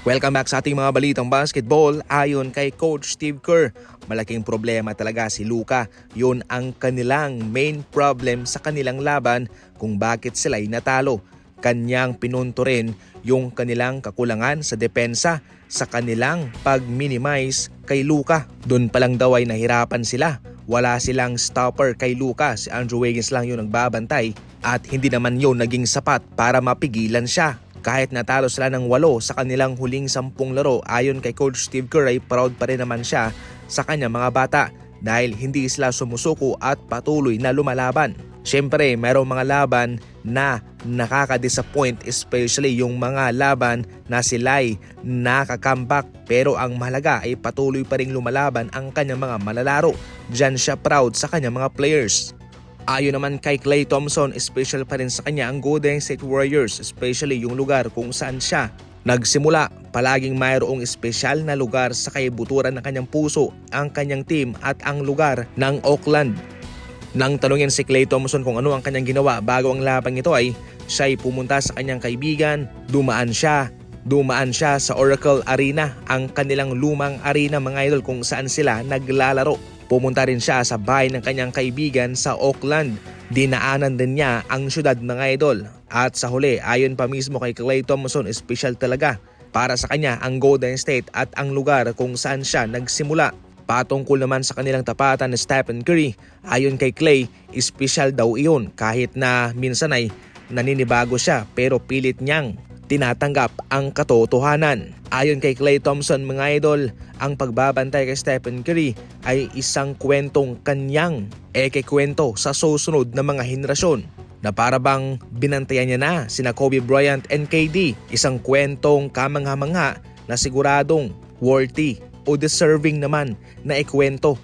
Welcome back sa ating mga balitang basketball. Ayon kay Coach Steve Kerr, malaking problema talaga si Luka. Yun ang kanilang main problem sa kanilang laban kung bakit sila'y natalo. Kanyang pinunto rin yung kanilang kakulangan sa depensa sa kanilang pag-minimize kay Luka. Doon pa lang daw ay nahirapan sila. Wala silang stopper kay Luka. Si Andrew Wiggins lang yung nagbabantay at hindi naman yun naging sapat para mapigilan siya. Kahit natalo sila ng 8 sa kanilang huling 10 laro, ayon kay Coach Steve Kerr ay proud pa rin naman siya sa kanyang mga bata dahil hindi sila sumusuko at patuloy na lumalaban. Siyempre, mayroong mga laban na nakaka-disappoint, especially yung mga laban na sila'y nakakambak, pero ang mahalaga ay patuloy pa rin lumalaban ang kanyang mga manlalaro. Diyan siya proud sa kanyang mga players. Ayon naman kay Klay Thompson, special pa rin sa kanya ang Golden State Warriors, especially yung lugar kung saan siya nagsimula. Palaging mayroong espesyal na lugar sa kaibuturan ng kanyang puso, ang kanyang team at ang lugar ng Oakland. Nang tanungin si Klay Thompson kung ano ang kanyang ginawa bago ang labang ito ay siya ay pumunta sa kanyang kaibigan, dumaan siya sa Oracle Arena, ang kanilang lumang arena mga idol kung saan sila naglalaro. Pumunta rin siya sa bahay ng kanyang kaibigan sa Oakland. Dinaanan din niya ang syudad mga idol. At sa huli, ayon pa mismo kay Klay Thompson, special talaga para sa kanya ang Golden State at ang lugar kung saan siya nagsimula. Patungkol naman sa kanilang tapatan ni Stephen Curry, ayon kay Klay, special daw iyon kahit na minsan ay naninibago siya pero pilit niyang tinatanggap ang katotohanan. Ayon kay Klay Thompson mga idol, ang pagbabantay kay Stephen Curry ay isang kwentong kanyang kikwento sa susunod na mga henerasyon na para bang binantayan niya na sina Kobe Bryant and KD. Isang kwentong kamangha-mangha na siguradong worthy o deserving naman na ikwento.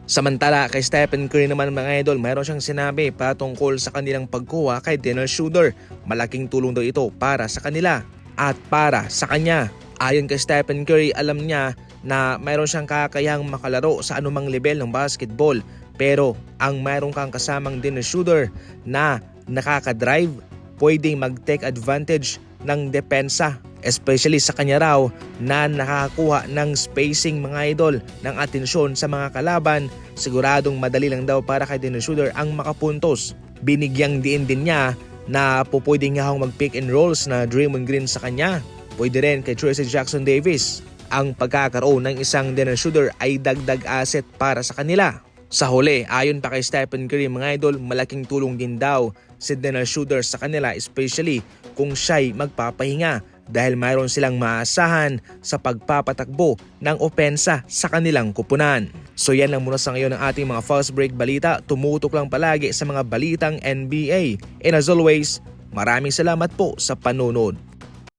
Samantala kay Stephen Curry naman mga idol, mayroon siyang sinabi patungkol sa kanilang pagkuha kay Dennis Schroeder. Malaking tulong daw ito para sa kanila at para sa kanya. Ayon kay Stephen Curry, alam niya na mayroon siyang kakayahang makalaro sa anumang level ng basketball, pero ang mayroon kang kasamang Dennis Schroeder na nakaka-drive, pwedeng mag-take advantage ng depensa, especially sa kanya raw na nakakakuha ng spacing mga idol ng atensyon sa mga kalaban. Siguradong madali lang daw para kay Dennis Schroeder ang makapuntos. Binigyang diin din niya na pwede nga mag-pick and rolls na Draymond Green sa kanya. Pwede rin kay Tracy Jackson Davis. Ang pagkakaroon ng isang Dennis Schroeder ay dagdag asset para sa kanila. Sa huli, ayon pa kay Stephen Curry mga idol, malaking tulong din daw si Dennis Schroeder sa kanila, especially kung siya'y magpapahinga dahil mayroon silang maasahan sa pagpapatakbo ng opensa sa kanilang kupunan. So yan lang muna sa ngayon ng ating mga fast break balita. Tumutok lang palagi sa mga balitang NBA. And as always, maraming salamat po sa panonood.